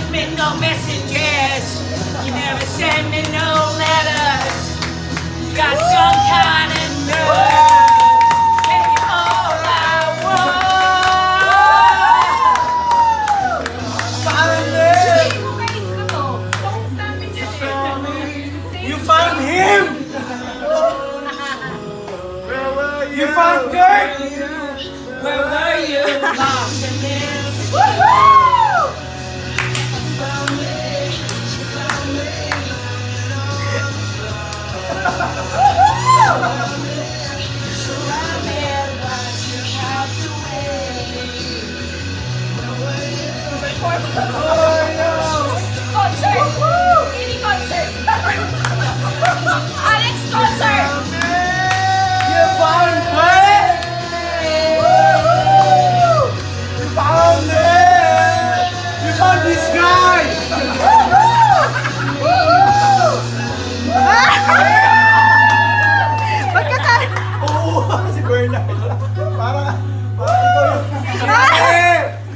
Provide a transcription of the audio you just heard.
sent me no messages. You never sent me no letters. Got some kind of nerve. Give you all I want. Finally! You found him! Where were you? You found Kurt! Where were you? Lost in this. Concert! Mini concert! Alex concert! You found Kurt! You found him! You found this guy! Oo, si Bernard. Parang ikaw yung...